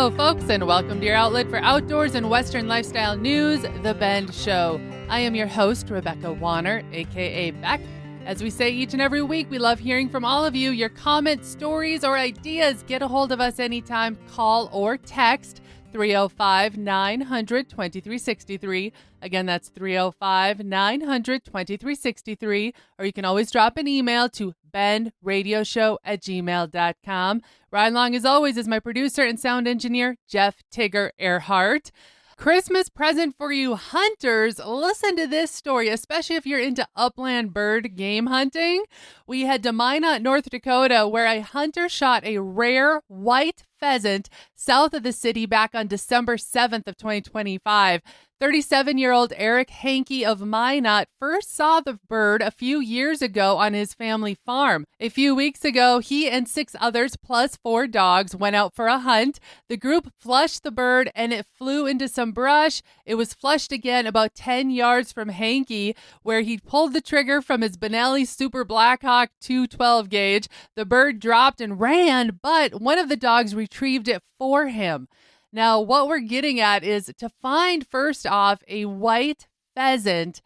Hello, folks, and welcome to your outlet for outdoors and Western lifestyle news, The Bend Show. I am your host, Rebecca Wanner, a.k.a. Beck. As we say each and every week, we love hearing from all of you. Your comments, stories, or ideas, get a hold of us anytime. Call or text 305-900-2363. Again, that's 305-900-2363. Or you can always drop an email to bendradioshow@gmail.com. Ryan Long, as always, is my producer and sound engineer, Jeff Tigger Erhardt. Christmas present for you hunters. Listen to this story, especially if you're into upland bird game hunting. We head to Minot, North Dakota, where a hunter shot a rare white pheasant south of the city back on December 7th of 2025. 37-year-old Eric Hankey of Minot first saw the bird a few years ago on his family farm. A few weeks ago, he and 6 others plus 4 dogs went out for a hunt. The group flushed the bird and it flew into some brush. It was flushed again about 10 yards from Hankey, where he pulled the trigger from his Benelli Super Blackhawk 212 gauge. The bird dropped and ran, but one of the dogs retrieved it for him. Now, what we're getting at is to find, first off, a white pheasant.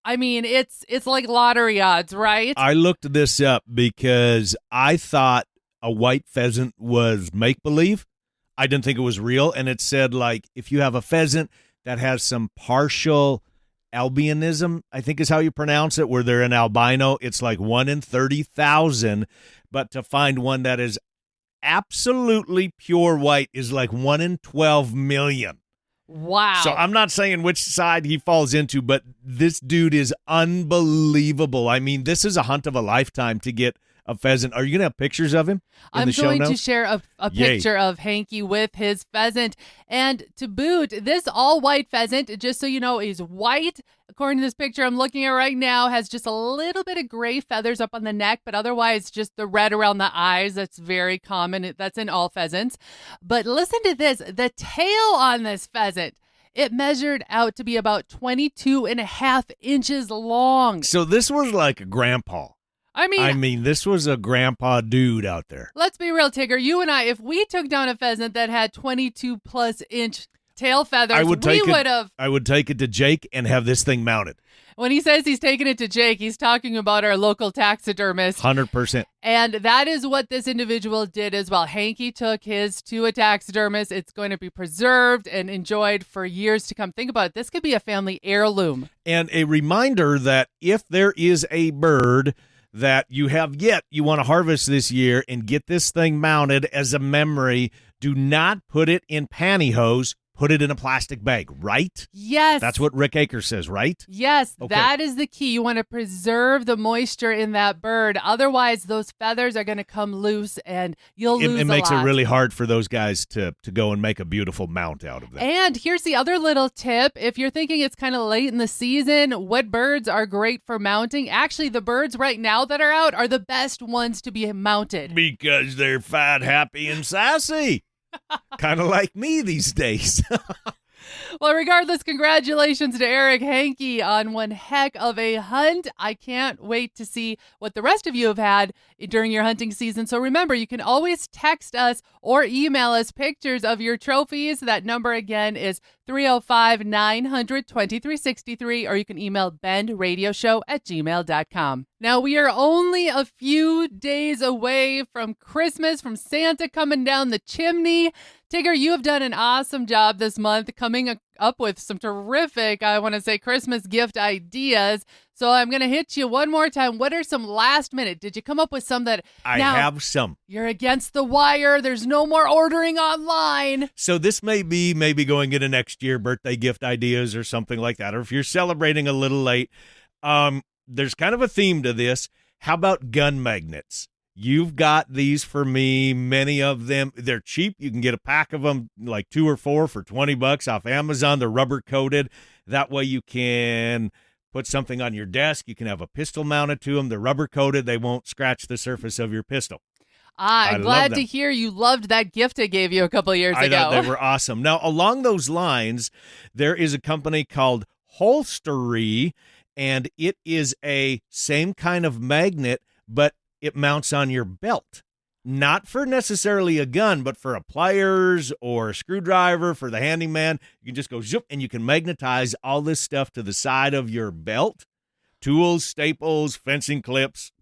I mean, it's like lottery odds, right? I looked this up because I thought a white pheasant was make-believe. I didn't think it was real. And it said, like, if you have a pheasant that has some partial albinism, I think is how you pronounce it, where they're an albino, it's like 1 in 30,000. But to find one that is absolutely pure white is like 1 in 12 million. Wow. So I'm not saying which side he falls into, but this dude is unbelievable. I mean, this is a hunt of a lifetime to get a pheasant. Are you going to have pictures of him in the show notes? I'm going to share a picture of Hankey with his pheasant. And to boot, this all-white pheasant, just so you know, is white. According to this picture I'm looking at right now, has just a little bit of gray feathers up on the neck, but otherwise just the red around the eyes. That's very common. That's in all pheasants. But listen to this. The tail on this pheasant, it measured out to be about 22 and a half inches long. So this was like a grandpa. I mean, this was a grandpa dude out there. Let's be real, Tigger. You and I, if we took down a pheasant that had 22 plus inch tail feathers, we would have. I would take it to Jake and have this thing mounted. When he says he's taking it to Jake, he's talking about our local taxidermist. 100%. And that is what this individual did as well. Hankey took his to a taxidermist. It's going to be preserved and enjoyed for years to come. Think about it. This could be a family heirloom. And a reminder that if there is a bird that you have yet you want to harvest this year and get this thing mounted as a memory, do not put it in pantyhose. Put it in a plastic bag, right? Yes. That's what Rick Akers says, right? Yes, okay. That is the key. You want to preserve the moisture in that bird. Otherwise, those feathers are going to come loose and you'll lose a lot. It makes it really hard for those guys to go and make a beautiful mount out of that. And here's the other little tip. If you're thinking it's kind of late in the season, what birds are great for mounting? Actually, the birds right now that are out are the best ones to be mounted. Because they're fat, happy, and sassy. Kind of like me these days. Well, regardless, congratulations to Eric Hankey on one heck of a hunt. I can't wait to see what the rest of you have had during your hunting season. So remember, you can always text us or email us pictures of your trophies. That number again is 305-900-2363, or you can email bendradioshow@gmail.com. Now, we are only a few days away from Christmas, from Santa coming down the chimney. Tigger, you have done an awesome job this month coming up with some terrific, I want to say, Christmas gift ideas. So I'm going to hit you one more time. What are some last minute? Did you come up with some that I have some. You're against the wire. There's no more ordering online. So this may be maybe going into next year, birthday gift ideas or something like that. Or if you're celebrating a little late, there's kind of a theme to this. How about gun magnets? You've got these for me, many of them. They're cheap. You can get a pack of them, like 2 or 4 for $20 off Amazon. They're rubber coated. That way you can put something on your desk. You can have a pistol mounted to them. They're rubber coated. They won't scratch the surface of your pistol. I'm glad to hear you loved that gift I gave you a couple of years ago. I thought they were awesome. Now, along those lines, there is a company called Holstery, and it is a same kind of magnet, but it mounts on your belt. not for necessarily a gun, but for a pliers or a screwdriver for the handyman. You can just go zip, and you can magnetize all this stuff to the side of your belt. Tools, staples, fencing clips.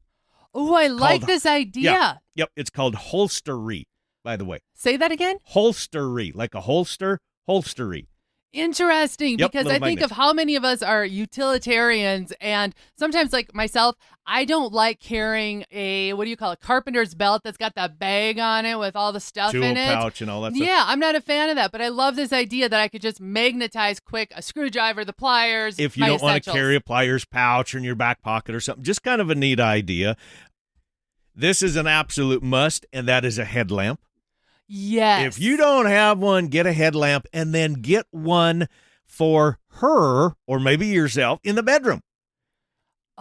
Oh, I like this idea. Yep, it's called holstery, by the way. Say that again? Holstery, like a holster, holstery. Interesting, because I think of how many of us are utilitarians, and sometimes, like myself, I don't like carrying a, carpenter's belt that's got that bag on it with all the stuff in it. Tool pouch and all that stuff. Yeah, I'm not a fan of that, but I love this idea that I could just magnetize quick a screwdriver, the pliers, if you don't want to carry a pliers pouch in your back pocket or something. Just kind of a neat idea. This is an absolute must, and that is a headlamp. Yes. If you don't have one, get a headlamp, and then get one for her or maybe yourself in the bedroom.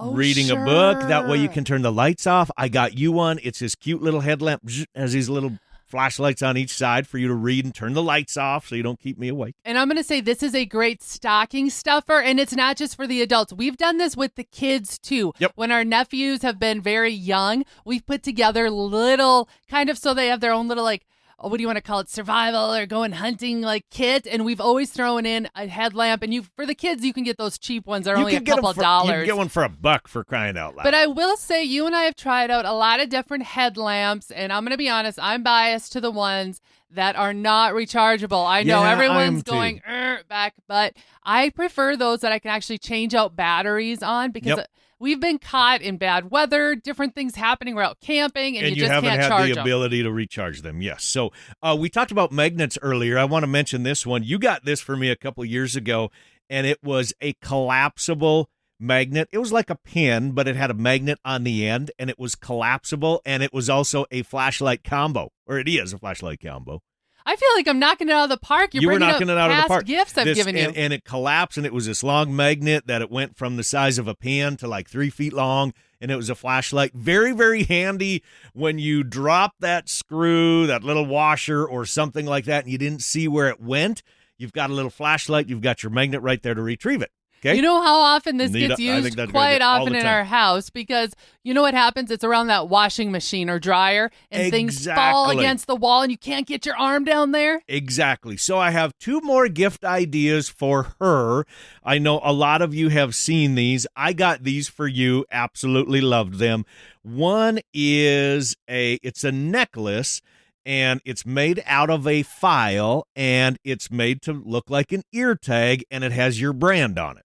Reading a book. That way you can turn the lights off. I got you one. It's this cute little headlamp. Has these little flashlights on each side for you to read and turn the lights off so you don't keep me awake. And I'm going to say this is a great stocking stuffer, and it's not just for the adults. We've done this with the kids, too. Yep. When our nephews have been very young, we've put together little, kind of so they have their own little, like, what do you want to call it, survival or going hunting like kit, and we've always thrown in a headlamp. And for the kids, you can get those cheap ones. They're only a couple of dollars. You can get one for $1 for crying out loud. But I will say, you and I have tried out a lot of different headlamps, and I'm going to be honest, I'm biased to the ones that are not rechargeable. I know everyone's going back, but I prefer those that I can actually change out batteries on, because we've been caught in bad weather, different things happening. We're out camping, and you just can't charge them. And you haven't had the ability to recharge them, yes. So we talked about magnets earlier. I want to mention this one. You got this for me a couple years ago, and it was a collapsible magnet. It was like a pin, but it had a magnet on the end, and it was collapsible, and it was also a flashlight combo, or it is a flashlight combo. I feel like I'm knocking it out of the park. You were knocking it out of the park. Gifts I've given you. And it collapsed, and it was this long magnet that it went from the size of a pin to like 3 feet long, and it was a flashlight. Very, very handy when you drop that screw, that little washer or something like that, and you didn't see where it went. You've got a little flashlight. You've got your magnet right there to retrieve it. Okay. You know how often this gets used? Quite often in our house, because you know what happens? It's around that washing machine or dryer, and things fall against the wall, and you can't get your arm down there. Exactly. So I have 2 more gift ideas for her. I know a lot of you have seen these. I got these for you. Absolutely loved them. One is it's a necklace, and it's made out of a file, and it's made to look like an ear tag, and it has your brand on it.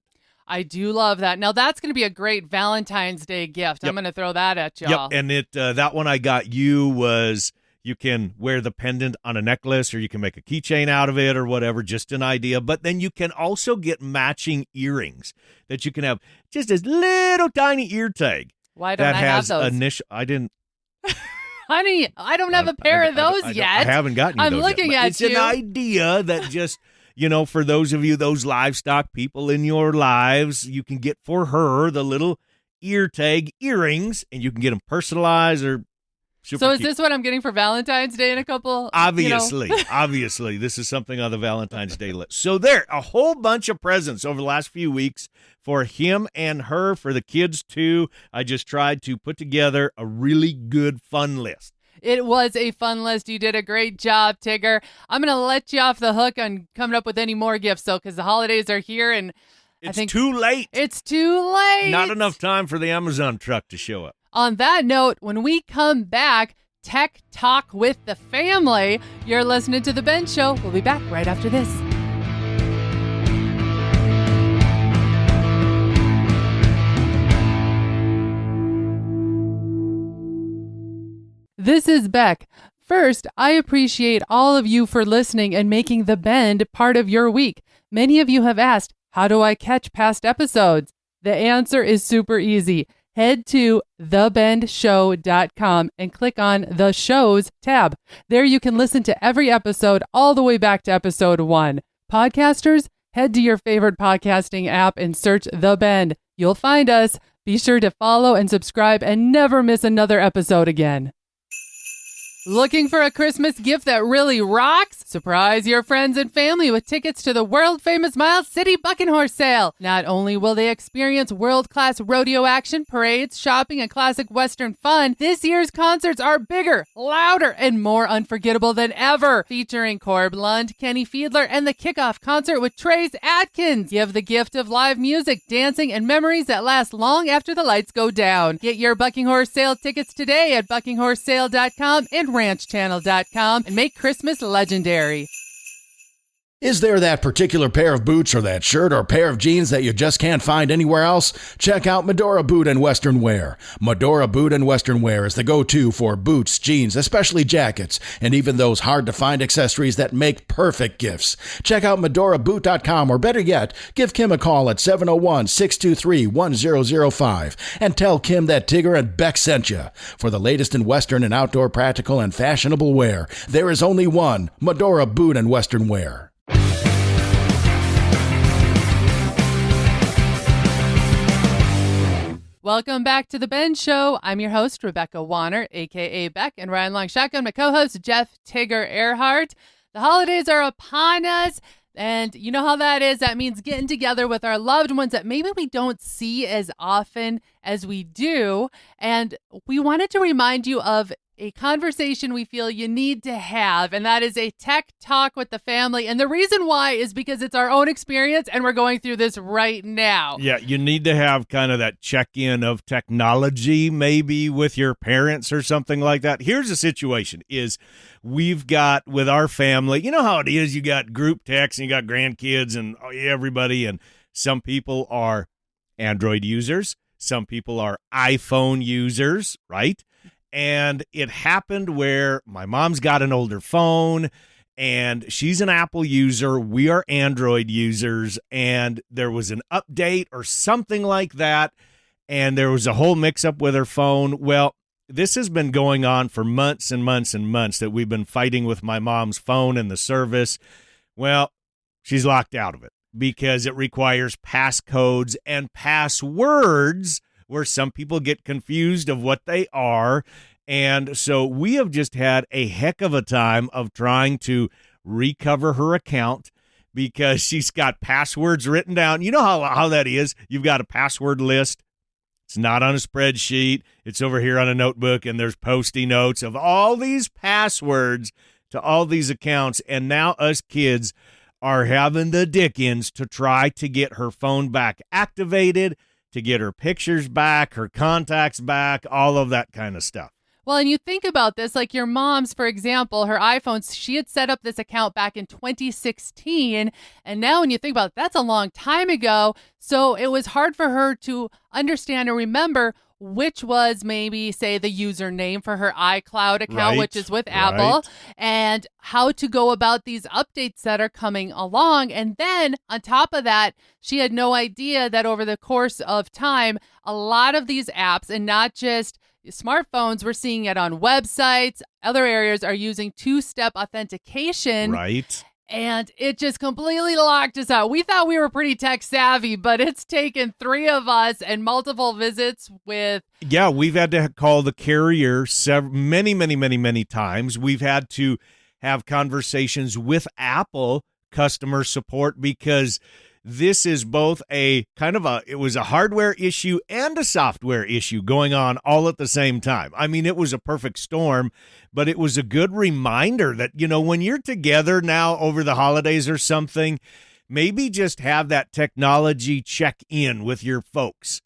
I do love that. Now, that's going to be a great Valentine's Day gift. I'm going to throw that at y'all. Yep, and that one I got you was you can wear the pendant on a necklace, or you can make a keychain out of it or whatever, just an idea. But then you can also get matching earrings that you can have just this little tiny ear tag. Why don't I have those? I didn't. Honey, I don't have a pair of those yet. I haven't gotten you I'm those looking yet. at you. It's an idea that just... for those of you, those livestock people in your lives, you can get for her the little ear tag earrings, and you can get them personalized or super So is cute. this what I'm getting for Valentine's Day in a couple? Obviously, this is something on the Valentine's Day list. So there, a whole bunch of presents over the last few weeks for him and her, for the kids too. I just tried to put together a really good, fun list. It was a fun list. You did a great job, Tigger. I'm going to let you off the hook on coming up with any more gifts, though, because the holidays are here, and I think too late. It's too late. Not enough time for the Amazon truck to show up. On that note, when we come back, Tech Talk with the family. You're listening to The Ben Show. We'll be back right after this. This is Beck. First, I appreciate all of you for listening and making The Bend part of your week. Many of you have asked, how do I catch past episodes? The answer is super easy. Head to thebendshow.com and click on the Shows tab. There you can listen to every episode all the way back to episode 1. Podcasters, head to your favorite podcasting app and search The Bend. You'll find us. Be sure to follow and subscribe and never miss another episode again. Looking for a Christmas gift that really rocks? Surprise your friends and family with tickets to the world-famous Miles City Bucking Horse Sale. Not only will they experience world-class rodeo action, parades, shopping, and classic Western fun, this year's concerts are bigger, louder, and more unforgettable than ever. Featuring Corb Lund, Kenny Fiedler, and the kickoff concert with Trace Atkins. Give the gift of live music, dancing, and memories that last long after the lights go down. Get your Bucking Horse Sale tickets today at buckinghorsesale.com and ranchchannel.com and make Christmas legendary. Is there that particular pair of boots or that shirt or pair of jeans that you just can't find anywhere else? Check out Medora Boot and Western Wear. Medora Boot and Western Wear is the go-to for boots, jeans, especially jackets, and even those hard-to-find accessories that make perfect gifts. Check out medoraboot.com, or better yet, give Kim a call at 701-623-1005 and tell Kim that Tigger and Beck sent you. For the latest in Western and outdoor practical and fashionable wear, there is only one, Medora Boot and Western Wear. Welcome back to The Ben Show. I'm your host, Rebecca Wanner, a.k.a. Beck, and Ryan Long Shotgun, my co-host, Jeff Tigger Erhardt. The holidays are upon us, and you know how that is. That means getting together with our loved ones that maybe we don't see as often as we do, and we wanted to remind you of a conversation we feel you need to have, and that is a tech talk with the family. And the reason why is because it's our own experience, and we're going through this right now. Yeah, you need to have kind of that check-in of technology, maybe with your parents or something like that. Here's the situation is we've got with our family, you know how it is, you got group text and you got grandkids and everybody, and some people are Android users, some people are iPhone users, right? And it happened where my mom's got an older phone and she's an Apple user. We are Android users, and there was an update or something like that, and there was a whole mix-up with her phone. Well, this has been going on for months and months and months that we've been fighting with my mom's phone and the service. Well, she's locked out of it because it requires passcodes and passwords, where some people get confused of what they are. And so we have just had a heck of a time of trying to recover her account because she's got passwords written down. You know how that is. You've got a password list. It's not on a spreadsheet. It's over here on a notebook, and there's Post-it notes of all these passwords to all these accounts. And now us kids are having the dickens to try to get her phone back activated, to get her pictures back, her contacts back, all of that kind of stuff. Well, and you think about this, like your mom's, for example, her iPhones, she had set up this account back in 2016. And now when you think about it, that's a long time ago. So it was hard for her to understand and remember which was maybe, say, the username for her iCloud account, which is with Apple, and how to go about these updates that are coming along. And then on top of that, she had no idea that over the course of time, a lot of these apps, and not just smartphones, we're seeing it on websites, other areas are using two-step authentication. Right. And it just completely locked us out. We thought we were pretty tech savvy, but it's taken three of us and multiple visits with... Yeah, we've had to call the carrier many times. We've had to have conversations with Apple customer support because this is both it was a hardware issue and a software issue going on all at the same time. I mean, it was a perfect storm, but it was a good reminder that, when you're together now over the holidays or something, maybe just have that technology check in with your folks.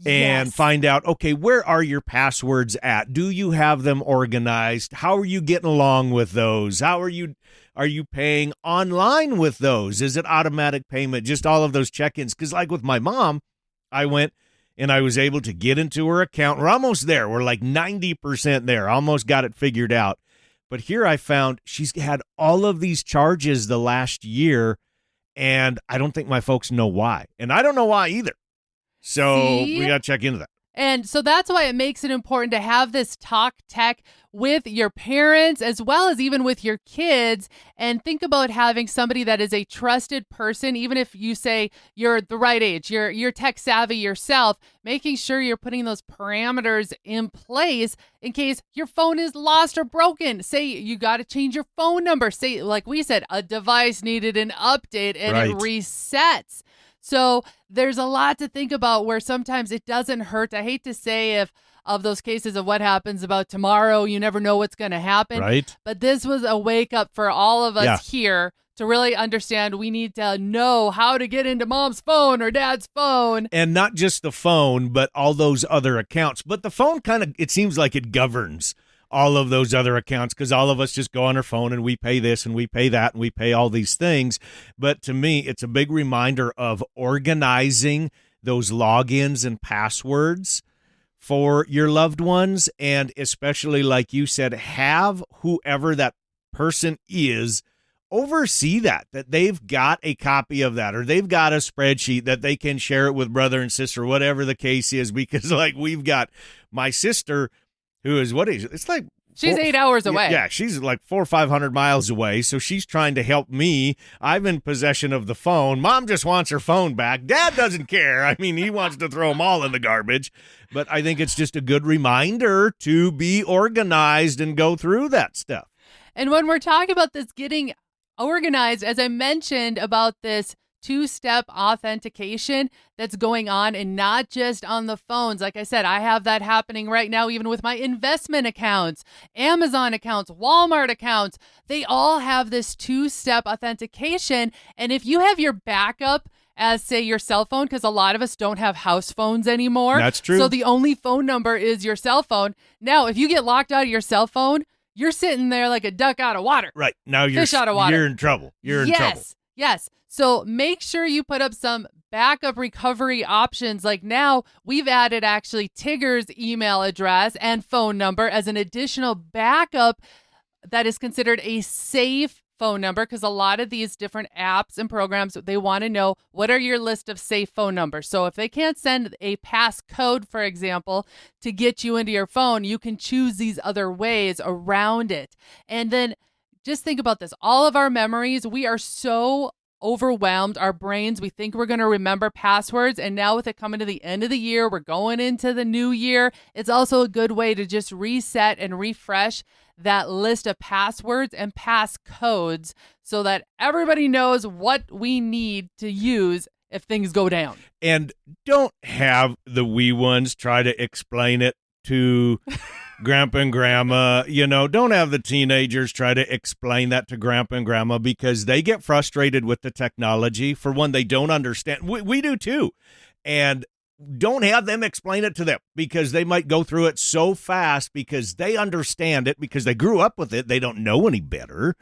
And find out, okay, where are your passwords at? Do you have them organized? How are you getting along with those? Are you paying online with those? Is it automatic payment? Just all of those check-ins. Because like with my mom, I went and I was able to get into her account. We're almost there. We're like 90% there. Almost got it figured out. But here I found she's had all of these charges the last year, and I don't think my folks know why. And I don't know why either. So we got to check into that. And so that's why it makes it important to have this talk tech with your parents as well as even with your kids, and think about having somebody that is a trusted person. Even if you say you're the right age, you're tech savvy yourself, making sure you're putting those parameters in place in case your phone is lost or broken. Say you got to change your phone number. Say, like we said, a device needed an update and Right. it resets. So there's a lot to think about where sometimes it doesn't hurt. I hate to say of those cases of what happens about tomorrow, you never know what's going to happen. Right. But this was a wake up for all of us Yeah. here to really understand we need to know how to get into mom's phone or dad's phone. And not just the phone, but all those other accounts. But the phone kind of, it seems like it governs all of those other accounts because all of us just go on our phone and we pay this and we pay that and we pay all these things. But to me, it's a big reminder of organizing those logins and passwords for your loved ones. And especially, like you said, have whoever that person is oversee that they've got a copy of that or they've got a spreadsheet that they can share it with brother and sister, whatever the case is. Because like we've got my sister who is, it's like She's 8 hours away. Yeah, she's like 400 or 500 miles away. So she's trying to help me. I'm in possession of the phone. Mom just wants her phone back. Dad doesn't care. I mean, he wants to throw them all in the garbage. But I think it's just a good reminder to be organized and go through that stuff. And when we're talking about this getting organized, as I mentioned about this two-step authentication that's going on and not just on the phones. Like I said, I have that happening right now, even with my investment accounts, Amazon accounts, Walmart accounts. They all have this two-step authentication. And if you have your backup as, say, your cell phone, because a lot of us don't have house phones anymore. That's true. So the only phone number is your cell phone. Now, if you get locked out of your cell phone, you're sitting there like a duck out of water. Right. Now you're Fish out of water. You're in trouble. You're in trouble. Yes. So make sure you put up some backup recovery options. Like now we've added actually Tigger's email address and phone number as an additional backup that is considered a safe phone number, because a lot of these different apps and programs, they want to know what are your list of safe phone numbers. So if they can't send a passcode, for example, to get you into your phone, you can choose these other ways around it. And then just think about this. All of our memories, we are so overwhelmed, our brains, we think we're going to remember passwords. And now with it coming to the end of the year, we're going into the new year. It's also a good way to just reset and refresh that list of passwords and passcodes so that everybody knows what we need to use if things go down. And don't have the wee ones try to explain it to grandpa and grandma. Don't have the teenagers try to explain that to grandpa and grandma, because they get frustrated with the technology. For one, they don't understand. We do too. And don't have them explain it to them, because they might go through it so fast because they understand it, because they grew up with it. They don't know any better.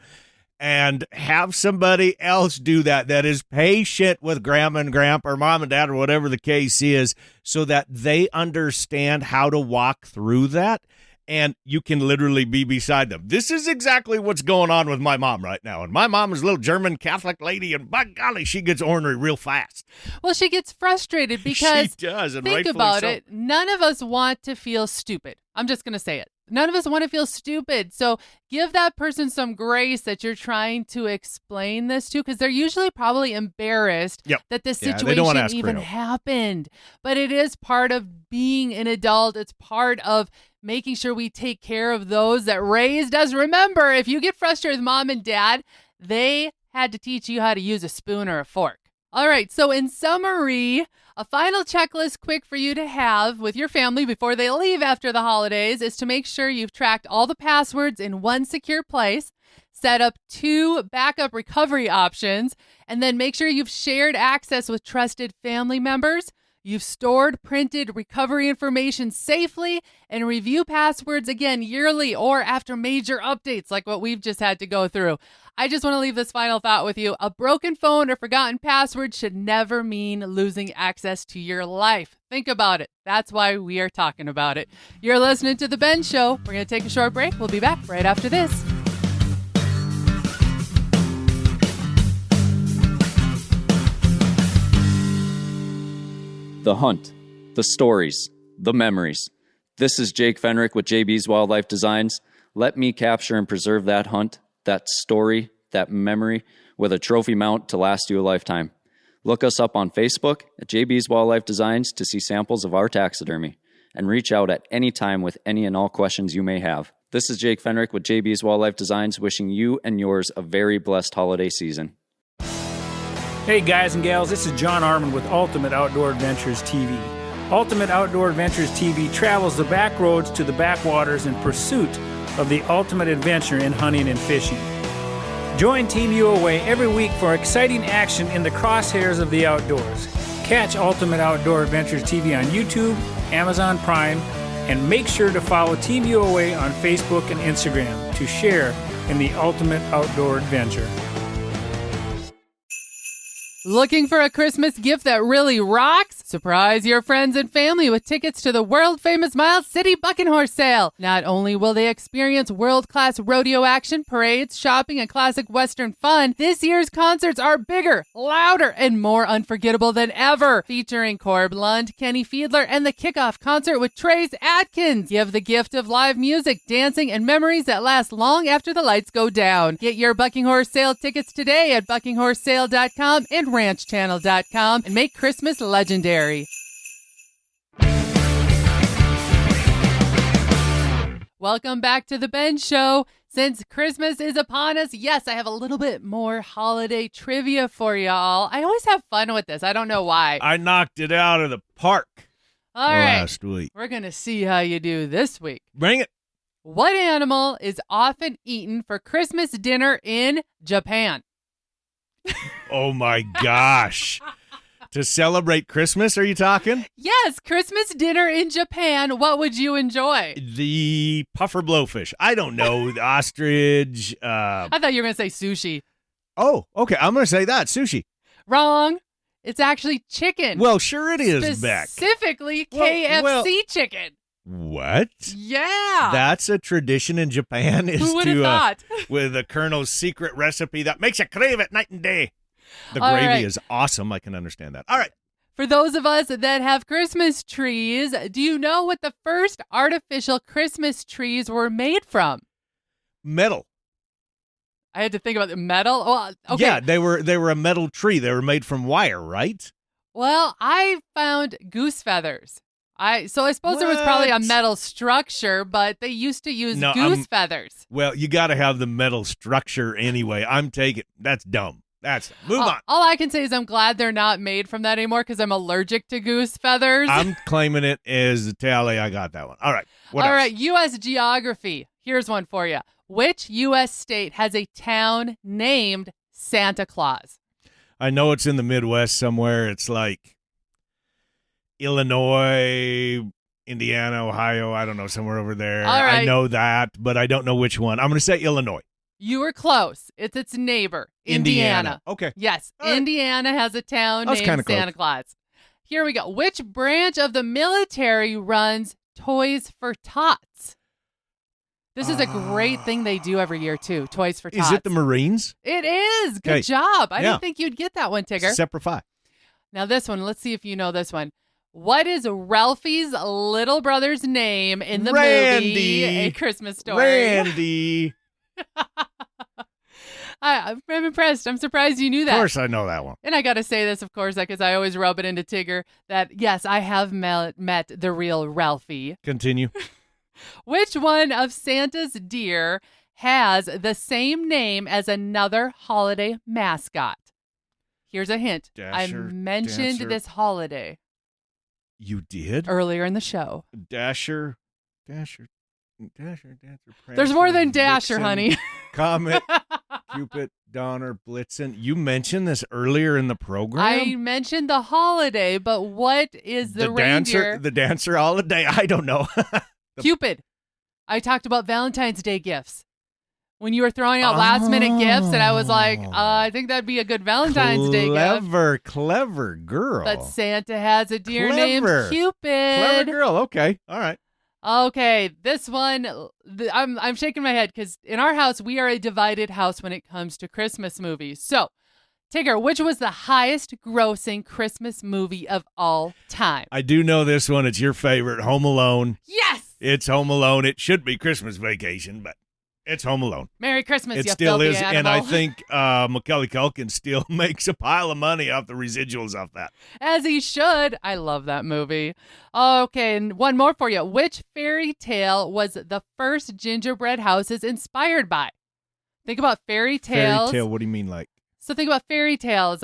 And have somebody else do that is patient with grandma and grandpa or mom and dad or whatever the case is, so that they understand how to walk through that. And you can literally be beside them. This is exactly what's going on with my mom right now. And my mom is a little German Catholic lady, and by golly, she gets ornery real fast. Well, she gets frustrated because she does, and think rightfully about so. it. None of us want to feel stupid. I'm just going to say it. None of us want to feel stupid. So give that person some grace that you're trying to explain this to, because they're usually probably embarrassed that this they don't wanna situation ask for even help. happened. But it is part of being an adult. It's part of making sure we take care of those that raised us. Remember, if you get frustrated with mom and dad, they had to teach you how to use a spoon or a fork. All right, so in summary, a final checklist quick for you to have with your family before they leave after the holidays is to make sure you've tracked all the passwords in one secure place, set up 2 backup recovery options, and then make sure you've shared access with trusted family members. You've stored printed recovery information safely, and review passwords again yearly or after major updates like what we've just had to go through. I just want to leave this final thought with you. A broken phone or forgotten password should never mean losing access to your life. Think about it. That's why we are talking about it. You're listening to The Ben Show. We're going to take a short break. We'll be back right after this. The hunt, the stories, the memories. This is Jake Fenrick with JB's Wildlife Designs. Let me capture and preserve that hunt, that story, that memory with a trophy mount to last you a lifetime. Look us up on Facebook at JB's Wildlife Designs to see samples of our taxidermy, and reach out at any time with any and all questions you may have. This is Jake Fenrick with JB's Wildlife Designs, wishing you and yours a very blessed holiday season. Hey guys and gals, this is John Arman with Ultimate Outdoor Adventures TV. Ultimate Outdoor Adventures TV travels the back roads to the backwaters in pursuit of the ultimate adventure in hunting and fishing. Join Team UOA every week for exciting action in the crosshairs of the outdoors. Catch Ultimate Outdoor Adventures TV on YouTube, Amazon Prime, and make sure to follow Team UOA on Facebook and Instagram to share in the ultimate outdoor adventure. Looking for a Christmas gift that really rocks? Surprise your friends and family with tickets to the world-famous Miles City Bucking Horse Sale. Not only will they experience world-class rodeo action, parades, shopping, and classic Western fun, this year's concerts are bigger, louder, and more unforgettable than ever. Featuring Corb Lund, Kenny Fiedler, and the kickoff concert with Trace Atkins. Give the gift of live music, dancing, and memories that last long after the lights go down. Get your Bucking Horse Sale tickets today at buckinghorsesale.com and ranchchannel.com and make Christmas legendary. Welcome back to the Ben Show. Since Christmas is upon us, yes, I have a little bit more holiday trivia for y'all. I always have fun with this. I don't know why. I knocked it out of the park last week. We're going to see how you do this week. Bring it. What animal is often eaten for Christmas dinner in Japan? Oh my gosh. To celebrate Christmas, are you talking? Yes, Christmas dinner in Japan. What would you enjoy? The puffer blowfish. I don't know. The ostrich. I thought you were going to say sushi. Oh, okay. I'm going to say that. Sushi. Wrong. It's actually chicken. Well, sure it is, Beck. Specifically KFC chicken. What? Yeah. That's a tradition in Japan. Who would have thought? With the Colonel's secret recipe that makes you crave it night and day. The All gravy right. is awesome. I can understand that. All right. For those of us that have Christmas trees, do you know what the first artificial Christmas trees were made from? Metal. I had to think about the metal. Well, okay. Yeah, they were a metal tree. They were made from wire, right? Well, I found goose feathers. I suppose there was probably a metal structure, but they used to use goose feathers. Well, you got to have the metal structure anyway. That's dumb. Move on. All I can say is I'm glad they're not made from that anymore because I'm allergic to goose feathers. I'm claiming it as a tally. I got that one. All right. What else? All right, U.S. geography. Here's one for you. Which U.S. state has a town named Santa Claus? I know it's in the Midwest somewhere. It's like Illinois, Indiana, Ohio, I don't know, somewhere over there. All right. I know that, but I don't know which one. I'm going to say Illinois. You were close. It's its neighbor, Indiana. Okay. Yes, All right. Indiana has a town That was named kinda close. Santa Claus. Here we go. Which branch of the military runs Toys for Tots? This is a great thing they do every year, too. Toys for Tots. Is it the Marines? It is. Good Okay. job. I Yeah. didn't think you'd get that one, Tigger. Separate five. Now this one, let's see if you know this one. What is Ralphie's little brother's name in the movie A Christmas Story? Randy. I'm impressed. I'm surprised you knew that. Of course I know that one. And I got to say this, of course, because I always rub it into Tigger, that yes, I have met the real Ralphie. Continue. Which one of Santa's deer has the same name as another holiday mascot? Here's a hint. Dasher, I mentioned Dancer. this holiday You did? earlier in the show. Dasher, Dancer, There's more than Prancer, Dasher, Vixen, honey. Comet, Cupid, Donner, Blitzen. You mentioned this earlier in the program? I mentioned the holiday, but what is the reindeer? The dancer holiday? I don't know. Cupid. I talked about Valentine's Day gifts. When you were throwing out last-minute gifts, and I was like, I think that'd be a good Valentine's Day gift. Clever girl. But Santa has a deer named Clever. Cupid. Clever girl. Okay. All right. Okay, this one, I'm shaking my head because in our house, we are a divided house when it comes to Christmas movies. So Tigger, which was the highest grossing Christmas movie of all time? I do know this one. It's your favorite, Home Alone. Yes! It's Home Alone. It should be Christmas Vacation, but it's Home Alone. Merry Christmas, It you still filthy is, animal. and I think Macaulay Culkin still makes a pile of money off the residuals off that. As he should. I love that movie. Okay, and one more for you. Which fairy tale was the first gingerbread houses inspired by? Think about fairy tales. Fairy tale, what do you mean, like? So think about fairy tales.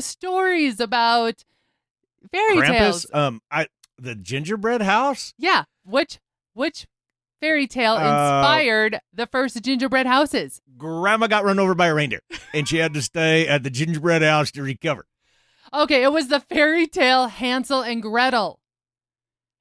Stories about fairy tales. Krampus? The gingerbread house? Yeah. Which fairy tale inspired the first gingerbread houses? Grandma got run over by a reindeer, and she had to stay at the gingerbread house to recover. Okay, it was the fairy tale Hansel and Gretel.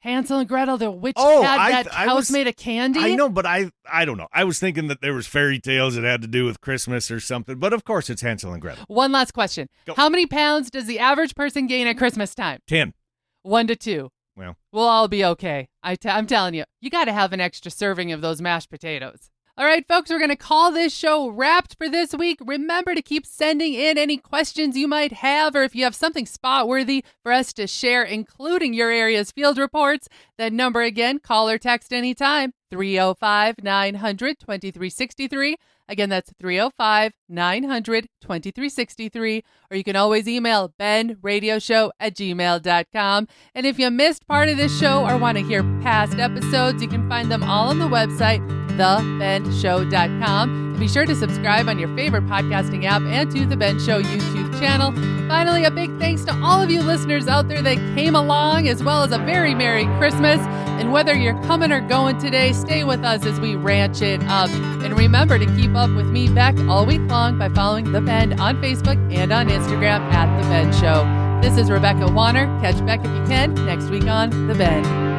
Hansel and Gretel, the witch had that house made of candy. I know, but I don't know. I was thinking that there was fairy tales that had to do with Christmas or something, but of course it's Hansel and Gretel. One last question. Go. How many pounds does the average person gain at Christmas time? 10. 1 to 2. Well, We'll all be okay. I'm telling you, you got to have an extra serving of those mashed potatoes. All right, folks, we're going to call this show wrapped for this week. Remember to keep sending in any questions you might have, or if you have something spot-worthy for us to share, including your area's field reports. That number again, call or text anytime, 305-900-2363. Again, that's 305-900-2363. Or you can always email benradioshow@gmail.com. And if you missed part of this show or want to hear past episodes, you can find them all on the website, thebendshow.com. And be sure to subscribe on your favorite podcasting app and to the Ben Show YouTube channel. Finally, a big thanks to all of you listeners out there that came along, as well as a very Merry Christmas. And whether you're coming or going today, stay with us as we ranch it up. And remember to keep up with me, Beck, all week long by following The Bend on Facebook and on Instagram @The Bend Show. This is Rebecca Wanner. Catch Beck if you can next week on The Bend.